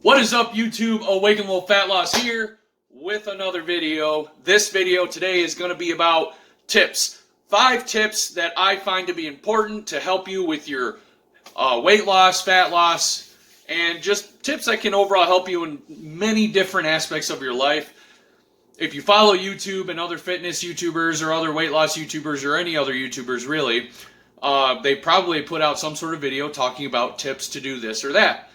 What is up, YouTube? Awaken Little Fat Loss here with another video. This video today is going to be about tips. 5 tips that I find to be important to help you with your weight loss, fat loss, and just tips that can overall help you in many different aspects of your life. If you follow YouTube and other fitness YouTubers or other weight loss YouTubers or any other YouTubers really, they probably put out some sort of video talking about tips to do this or that.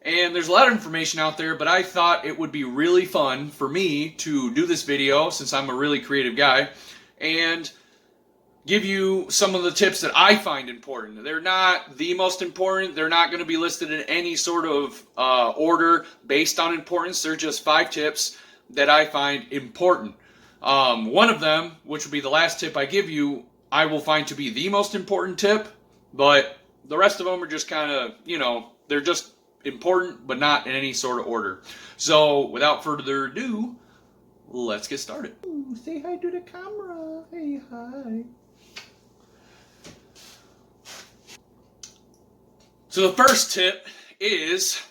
And there's a lot of information out there, but I thought it would be really fun for me to do this video, since I'm a really creative guy, and give you some of the tips that I find important. They're not the most important. They're not going to be listed in any sort of order based on importance. They're just 5 tips that I find important. One of them, which will be the last tip I give you, I will find to be the most important tip, but the rest of them are just kind of, they're just important, but not in any sort of order. So, without further ado, let's get started. Ooh, say hi to the camera. Hey, hi. So the first tip is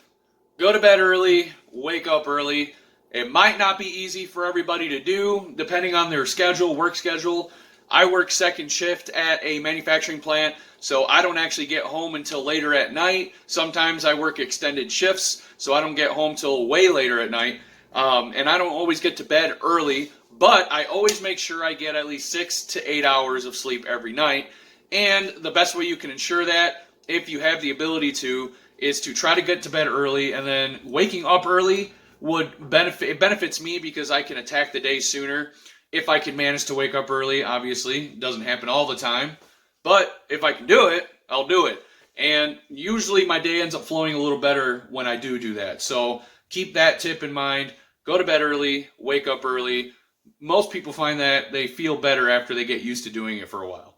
go to bed early, wake up early. It might not be easy for everybody to do, depending on their schedule, work schedule. I work second shift at a manufacturing plant, so I don't actually get home until later at night. Sometimes I work extended shifts, so I don't get home till way later at night. And I don't always get to bed early, but I always make sure I get at least 6 to 8 hours of sleep every night. And the best way you can ensure that, if you have the ability to, is to try to get to bed early, and then waking up early it benefits me because I can attack the day sooner. If I can manage to wake up early, obviously, it doesn't happen all the time, but if I can do it, I'll do it. And usually my day ends up flowing a little better when I do that. So keep that tip in mind. Go to bed early, wake up early. Most people find that they feel better after they get used to doing it for a while.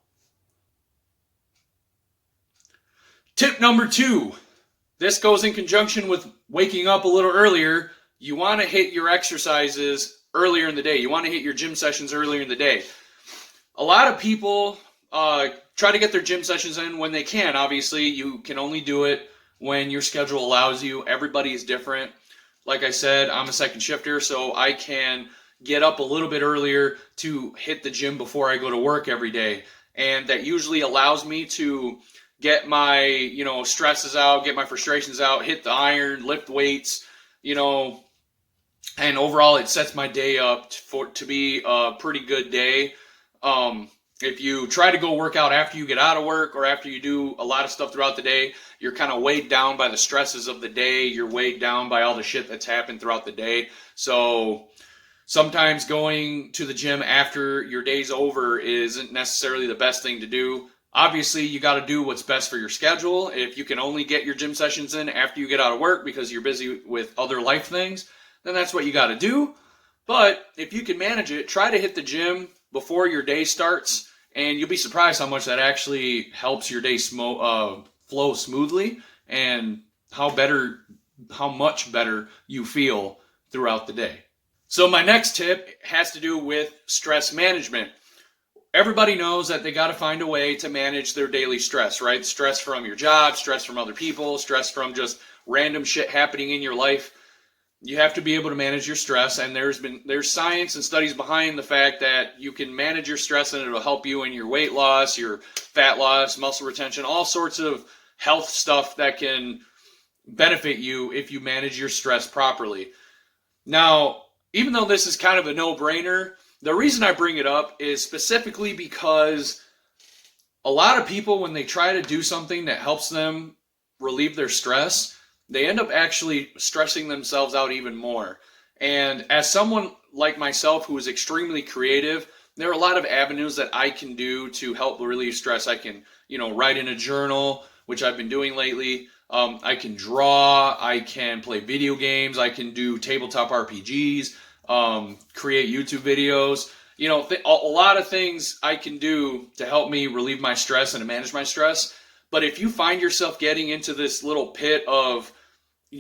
Tip number 2. This goes in conjunction with waking up a little earlier. You want to hit your exercises earlier in the day. You want to hit your gym sessions earlier in the day. A lot of people try to get their gym sessions in when they can. Obviously, you can only do it when your schedule allows you. Everybody is different. Like I said, I'm a second shifter, so I can get up a little bit earlier to hit the gym before I go to work every day. And that usually allows me to get my, stresses out, get my frustrations out, hit the iron, lift weights, and overall it sets my day up to be a pretty good day. If you try to go work out after you get out of work or after you do a lot of stuff throughout the day, you're kind of weighed down by the stresses of the day. You're weighed down by all the shit that's happened throughout the day. So sometimes going to the gym after your day's over isn't necessarily the best thing to do. Obviously, you got to do what's best for your schedule. If you can only get your gym sessions in after you get out of work because you're busy with other life things, then that's what you got to do. But if you can manage it, try to hit the gym before your day starts, and you'll be surprised how much that actually helps your day flow smoothly, and how much better you feel throughout the day. So my next tip has to do with stress management. Everybody knows that they got to find a way to manage their daily stress, right? Stress from your job, stress from other people, stress from just random shit happening in your life. You have to be able to manage your stress, and there's science and studies behind the fact that you can manage your stress and it'll help you in your weight loss, your fat loss, muscle retention, all sorts of health stuff that can benefit you if you manage your stress properly. Now, even though this is kind of a no-brainer, the reason I bring it up is specifically because a lot of people, when they try to do something that helps them relieve their stress, they end up actually stressing themselves out even more. And as someone like myself who is extremely creative, there are a lot of avenues that I can do to help relieve stress. I can, write in a journal, which I've been doing lately. I can draw. I can play video games. I can do tabletop RPGs. Create YouTube videos, a lot of things I can do to help me relieve my stress and to manage my stress. But if you find yourself getting into this little pit of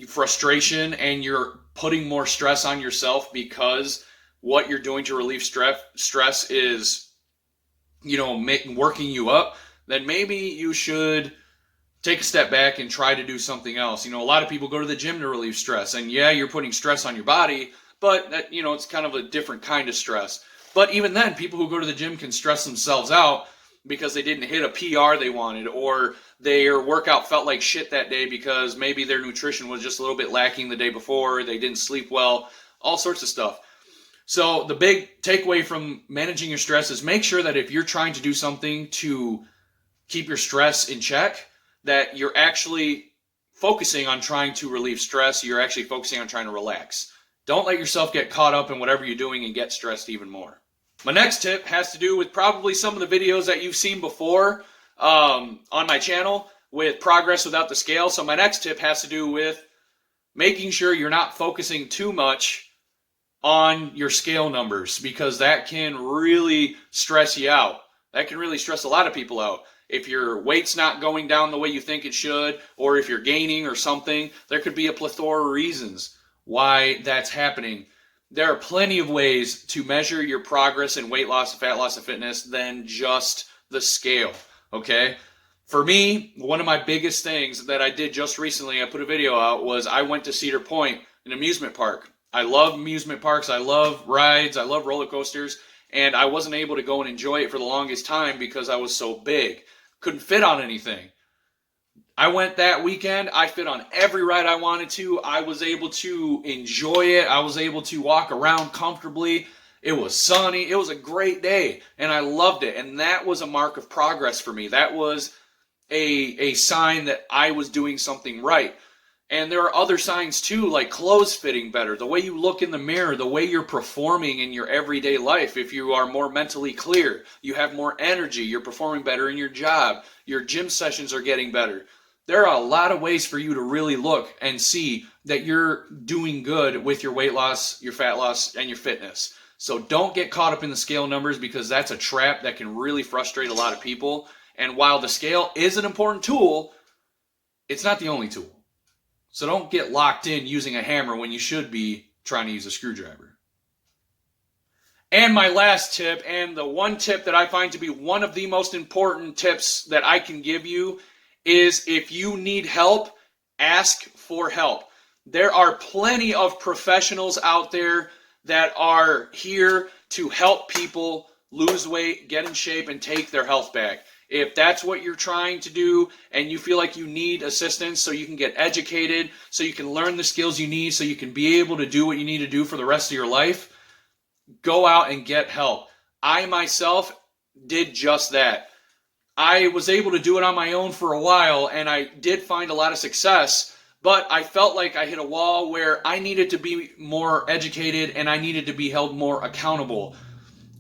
frustration and you're putting more stress on yourself because what you're doing to relieve stress is, working you up, then maybe you should take a step back and try to do something else. You know, a lot of people go to the gym to relieve stress, and yeah, you're putting stress on your body, but that, you know, it's kind of a different kind of stress. But even then, people who go to the gym can stress themselves out because they didn't hit a PR they wanted, or their workout felt like shit that day because maybe their nutrition was just a little bit lacking the day before, they didn't sleep well, all sorts of stuff. So the big takeaway from managing your stress is make sure that if you're trying to do something to keep your stress in check, that you're actually focusing on trying to relieve stress, you're actually focusing on trying to relax. Don't let yourself get caught up in whatever you're doing and get stressed even more. My next tip has to do with probably some of the videos that you've seen before on my channel with progress without the scale. So my next tip has to do with making sure you're not focusing too much on your scale numbers, because that can really stress you out. That can really stress a lot of people out. If your weight's not going down the way you think it should, or if you're gaining or something, there could be a plethora of reasons why that's happening. There are plenty of ways to measure your progress in weight loss, fat loss, and fitness than just the scale, okay? For me, one of my biggest things that I did just recently, I put a video out, was I went to Cedar Point, an amusement park. I love amusement parks, I love rides, I love roller coasters, and I wasn't able to go and enjoy it for the longest time because I was so big. Couldn't fit on anything. I went that weekend, I fit on every ride I wanted to, I was able to enjoy it, I was able to walk around comfortably, it was sunny, it was a great day, and I loved it, and that was a mark of progress for me. That was a sign that I was doing something right. And there are other signs too, like clothes fitting better, the way you look in the mirror, the way you're performing in your everyday life. If you are more mentally clear, you have more energy, you're performing better in your job, your gym sessions are getting better. There are a lot of ways for you to really look and see that you're doing good with your weight loss, your fat loss, and your fitness. So don't get caught up in the scale numbers, because that's a trap that can really frustrate a lot of people. And while the scale is an important tool, it's not the only tool. So don't get locked in using a hammer when you should be trying to use a screwdriver. And my last tip, and the one tip that I find to be one of the most important tips that I can give you, is if you need help, ask for help. There are plenty of professionals out there that are here to help people lose weight, get in shape, and take their health back. If that's what you're trying to do and you feel like you need assistance so you can get educated, so you can learn the skills you need, so you can be able to do what you need to do for the rest of your life, go out and get help. I myself did just that. I was able to do it on my own for a while, and I did find a lot of success, but I felt like I hit a wall where I needed to be more educated and I needed to be held more accountable.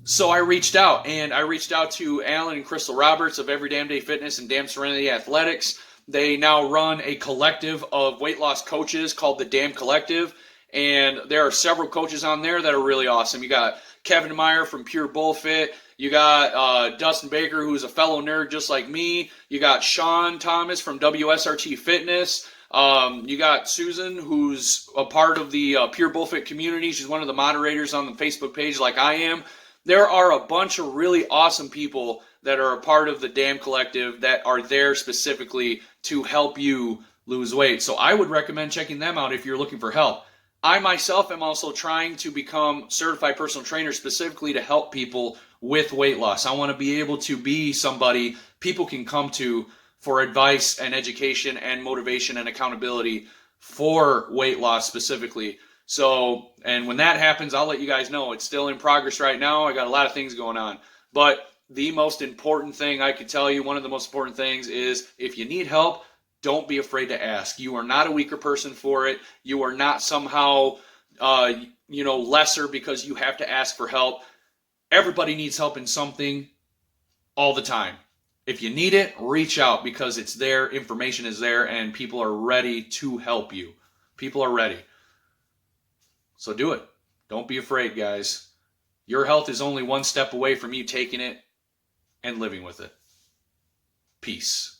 So I reached out, and I reached out to Alan and Crystal Roberts of Every Damn Day Fitness and Damn Serenity Athletics. They now run a collective of weight loss coaches called the Damn Collective, and there are several coaches on there that are really awesome. You got Kevin Meyer from Pure Bullfit. You got Dustin Baker, who's a fellow nerd just like me. You got Sean Thomas from WSRT Fitness. You got Susan, who's a part of the Pure Bullfit community. She's one of the moderators on the Facebook page like I am. There are a bunch of really awesome people that are a part of the Damn Collective that are there specifically to help you lose weight. So I would recommend checking them out if you're looking for help. I myself am also trying to become certified personal trainer specifically to help people with weight loss. I want to be able to be somebody people can come to for advice and education and motivation and accountability for weight loss specifically. So, and when that happens, I'll let you guys know. It's still in progress right now. I got a lot of things going on. But the most important thing I could tell you, one of the most important things is if you need help, don't be afraid to ask. You are not a weaker person for it. You are not somehow, lesser because you have to ask for help. Everybody needs help in something all the time. If you need it, reach out because it's there, information is there, and people are ready to help you. People are ready. So do it. Don't be afraid, guys. Your health is only one step away from you taking it and living with it. Peace.